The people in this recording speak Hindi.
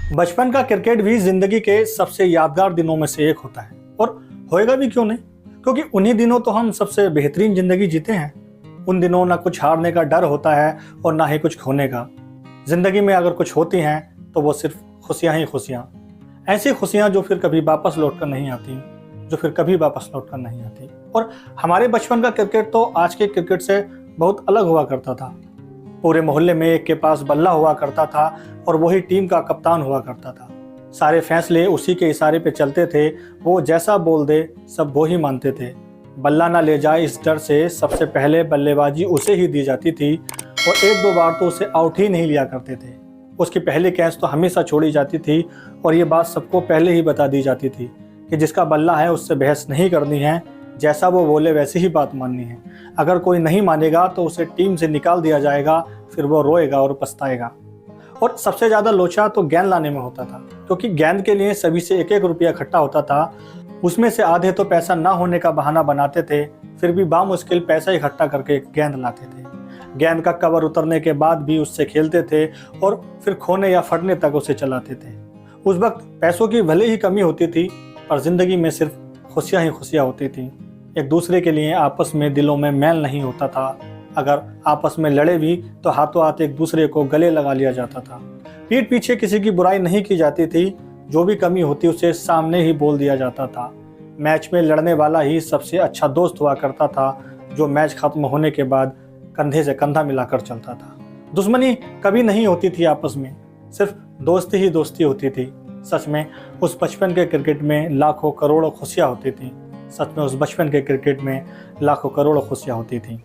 बचपन का क्रिकेट भी जिंदगी के सबसे यादगार दिनों में से एक होता है और होएगा भी क्यों नहीं, क्योंकि उन्हीं दिनों तो हम सबसे बेहतरीन जिंदगी जीते हैं। उन दिनों ना कुछ हारने का डर होता है और ना ही कुछ खोने का। जिंदगी में अगर कुछ होती हैं तो वो सिर्फ खुशियां ही खुशियां, ऐसी खुशियां जो फिर कभी वापस लौट कर नहीं आती, जो फिर कभी वापस लौट कर नहीं आती। और हमारे बचपन का क्रिकेट तो आज के क्रिकेट से बहुत अलग हुआ करता था। पूरे मोहल्ले में एक के पास बल्ला हुआ करता था और वही टीम का कप्तान हुआ करता था। सारे फैसले उसी के इशारे पे चलते थे, वो जैसा बोल दे सब वो ही मानते थे। बल्ला ना ले जाए इस डर से सबसे पहले बल्लेबाजी उसे ही दी जाती थी और एक दो बार तो उसे आउट ही नहीं लिया करते थे। उसकी पहली कैच तो हमेशा छोड़ी जाती थी और ये बात सबको पहले ही बता दी जाती थी कि जिसका बल्ला है उससे बहस नहीं करनी है, जैसा वो बोले वैसी ही बात माननी है। अगर कोई नहीं मानेगा तो उसे टीम से निकाल दिया जाएगा, फिर वो रोएगा और पछताएगा। और सबसे ज़्यादा लोचा तो गेंद लाने में होता था, क्योंकि गेंद के लिए सभी से एक एक रुपया इकट्ठा होता था। उसमें से आधे तो पैसा ना होने का बहाना बनाते थे, फिर भी बामुश्किल पैसा इकट्ठा करके गेंद लाते थे। गेंद का कवर उतरने के बाद भी उससे खेलते थे और फिर खोने या फटने तक उसे चलाते थे। उस वक्त पैसों की भले ही कमी होती थी, पर जिंदगी में सिर्फ खुशियाँ ही खुशियाँ होती थी। एक दूसरे के लिए आपस में दिलों में मैल नहीं होता था। अगर आपस में लड़े भी तो हाथों हाथ एक दूसरे को गले लगा लिया जाता था। पीठ पीछे किसी की बुराई नहीं की जाती थी, जो भी कमी होती उसे सामने ही बोल दिया जाता था। मैच में लड़ने वाला ही सबसे अच्छा दोस्त हुआ करता था, जो मैच खत्म होने के बाद कंधे से कंधा मिलाकर चलता था। दुश्मनी कभी नहीं होती थी आपस में, सिर्फ दोस्ती ही दोस्ती होती थी। सच में उस बचपन के क्रिकेट में लाखों करोड़ों खुशियाँ होती थी। सच में उस बचपन के क्रिकेट में लाखों करोड़ों खुशियाँ होती थी।